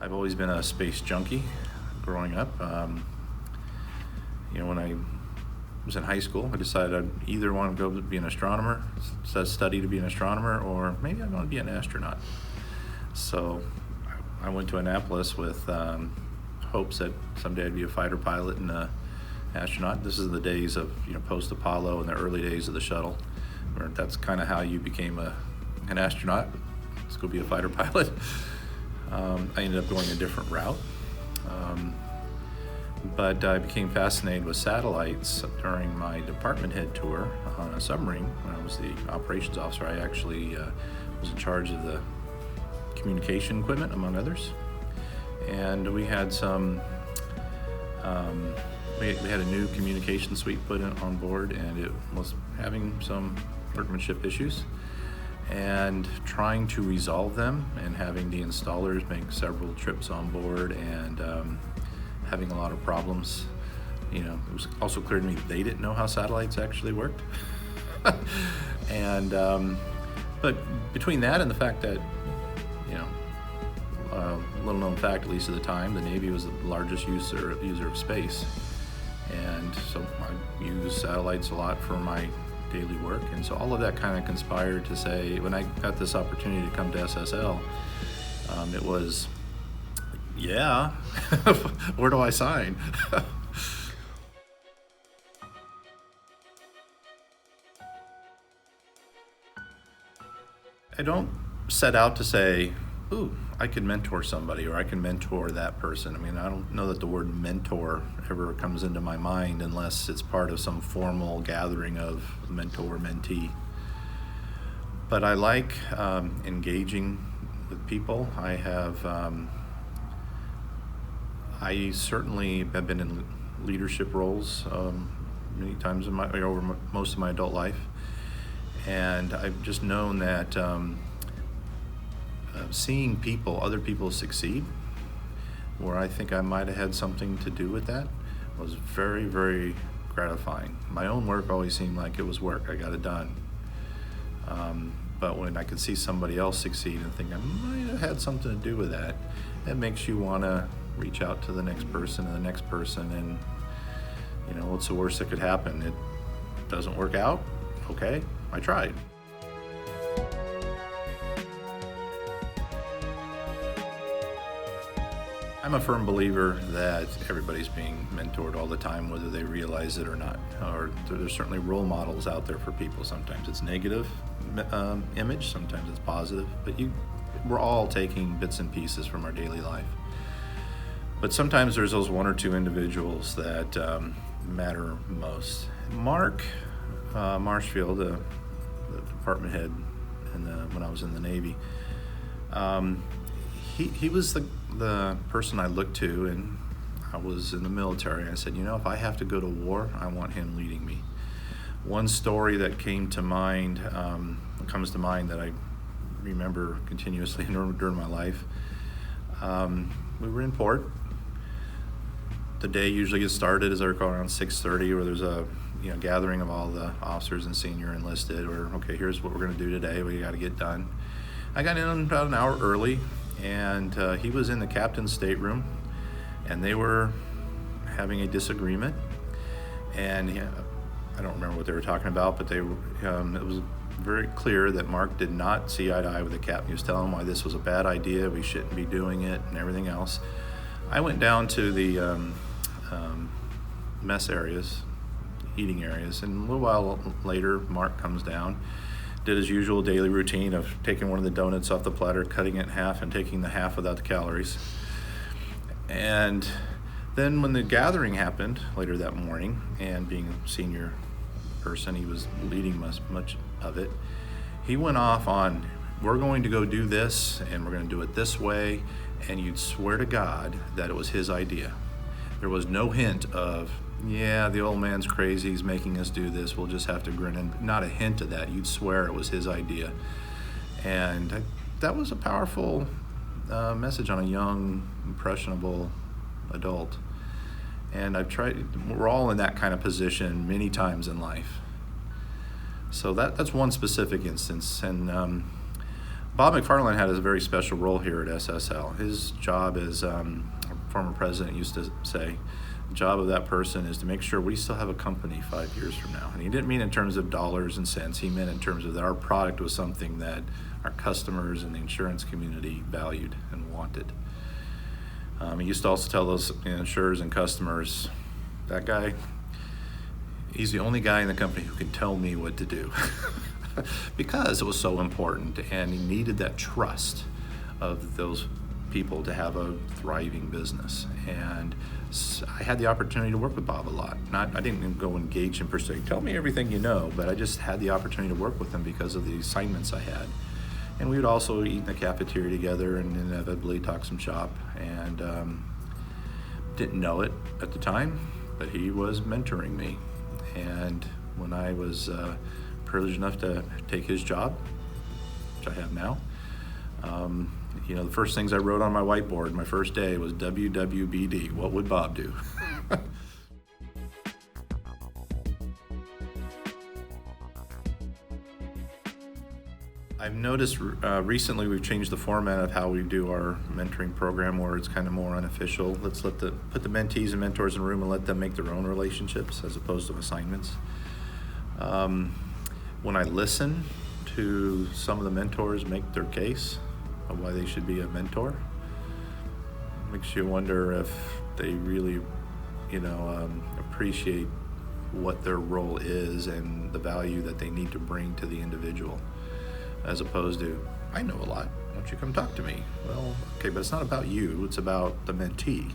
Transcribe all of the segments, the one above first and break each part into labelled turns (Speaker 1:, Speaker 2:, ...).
Speaker 1: I've always been a space junkie growing up. When I was in high school, I decided I'd either want to go be an astronomer, study to be an astronomer, or maybe I want to be an astronaut. So I went to Annapolis with hopes that someday I'd be a fighter pilot and an astronaut. This is the days of post-Apollo and the early days of the shuttle, where that's kind of how you became an astronaut. Let's go be a fighter pilot. I ended up going a different route. But I became fascinated with satellites during my department head tour on a submarine. When I was the operations officer, I actually was in charge of the communication equipment, among others. And we had we had a new communication suite put on board, and it was having some workmanship issues. And trying to resolve them, and having the installers make several trips on board, and having a lot of problems. It was also clear to me they didn't know how satellites actually worked. And but between that and the fact that, little known fact, at least at the time, the Navy was the largest user of space, and so I use satellites a lot for my daily work. And so all of that kind of conspired to say, when I got this opportunity to come to SSL, it was, where do I sign? I don't set out to say, ooh, I could mentor somebody, or I can mentor that person. I mean, I don't know that the word mentor ever comes into my mind unless it's part of some formal gathering of mentor-mentee. But I like engaging with people. I certainly have been in leadership roles many times over most of my adult life, and I've just known that seeing other people succeed, where I think I might have had something to do with that, was very, very gratifying. My own work always seemed like it was work. I got it done. But when I could see somebody else succeed and think I might have had something to do with that, it makes you want to reach out to the next person and the next person. And what's the worst that could happen? It doesn't work out. Okay, I tried. I'm a firm believer that everybody's being mentored all the time, whether they realize it or not. Or there's certainly role models out there for people. Sometimes it's negative image, sometimes it's positive, but we're all taking bits and pieces from our daily life. But sometimes there's those one or two individuals that matter most. Mark Marshfield, the department head when I was in the Navy, he was the person I looked to, and I was in the military. I said, if I have to go to war, I want him leading me. One story that comes to mind that I remember continuously during my life. We were in port. The day usually gets started, as I recall, around 6:30, where there's a gathering of all the officers and senior enlisted, or okay, here's what we're going to do today. We got to get done. I got in about an hour early, and he was in the captain's stateroom, and they were having a disagreement. And I don't remember what they were talking about, but it was very clear that Mark did not see eye to eye with the captain. He was telling him why this was a bad idea, we shouldn't be doing it, and everything else. I went down to the mess areas, eating areas, and a little while later, Mark comes down, did his usual daily routine of taking one of the donuts off the platter, cutting it in half, and taking the half without the calories. And then when the gathering happened later that morning, and being a senior person, he was leading much of it, he went off on, we're going to go do this, and we're going to do it this way, and you'd swear to God that it was his idea. There was no hint of, the old man's crazy, he's making us do this, we'll just have to grin, and not a hint of that. You'd swear it was his idea. And that was a powerful message on a young, impressionable adult. And we're all in that kind of position many times in life. So that's one specific instance. And Bob McFarland had a very special role here at SSL. His job, as our former president used to say, the job of that person is to make sure we still have a company 5 years from now. And he didn't mean in terms of dollars and cents. He meant in terms of that our product was something that our customers and the insurance community valued and wanted. He used to also tell those insurers and customers, that guy, he's the only guy in the company who can tell me what to do. Because it was so important, and he needed that trust of those people to have a thriving business. And I had the opportunity to work with Bob a lot. I didn't go engage him per se, tell me everything you know, but I just had the opportunity to work with him because of the assignments I had. And we would also eat in the cafeteria together and inevitably talk some shop. And didn't know it at the time, but he was mentoring me. And when I was privileged enough to take his job, which I have now, the first things I wrote on my whiteboard my first day was WWBD. What would Bob do? I've noticed recently we've changed the format of how we do our mentoring program, where it's kind of more unofficial. Let's put the mentees and mentors in a room and let them make their own relationships as opposed to assignments. When I listen to some of the mentors make their case of why they should be a mentor, it makes you wonder if they really, appreciate what their role is and the value that they need to bring to the individual, as opposed to, I know a lot, why don't you come talk to me? Well, okay, but it's not about you, it's about the mentee.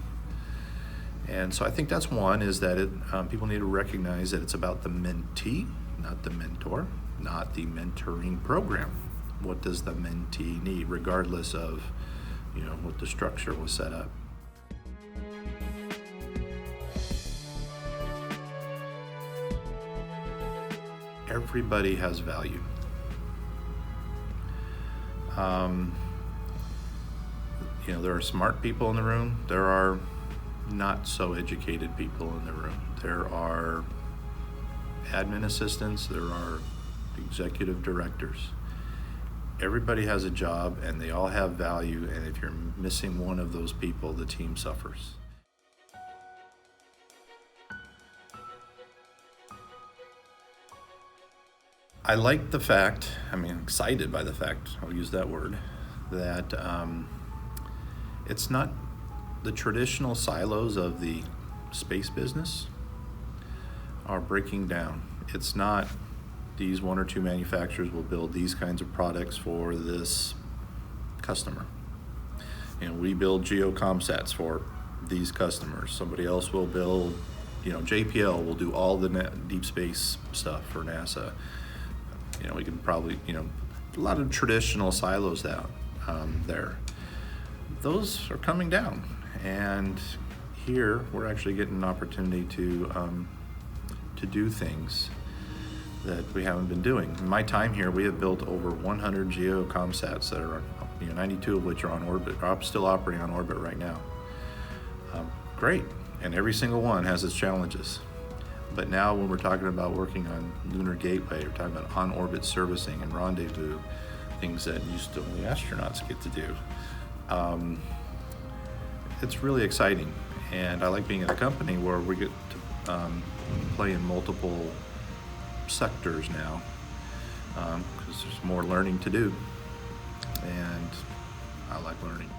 Speaker 1: And so I think that's one, is that people need to recognize that it's about the mentee, not the mentor, not the mentoring program. What does the mentee need, regardless of, what the structure was set up. Everybody has value. There are smart people in the room. There are not so educated people in the room. There are admin assistants. There are executive directors. Everybody has a job and they all have value, and if you're missing one of those people, the team suffers. I like the fact, excited by the fact, I'll use that word, that it's not the traditional silos of the space business are breaking down. It's not these one or two manufacturers will build these kinds of products for this customer. We build geocomsats for these customers. Somebody else will build, JPL will do all the deep space stuff for NASA. We can probably, a lot of traditional silos out there. Those are coming down, and here we're actually getting an opportunity to do things that we haven't been doing. In my time here, we have built over 100 geocomsats that are, 92 of which are on orbit, are still operating on orbit right now. Great, and every single one has its challenges. But now when we're talking about working on lunar gateway, we're talking about on-orbit servicing and rendezvous, things that used to only astronauts get to do. It's really exciting, and I like being at a company where we get to play in multiple sectors now, because there's more learning to do, and I like learning.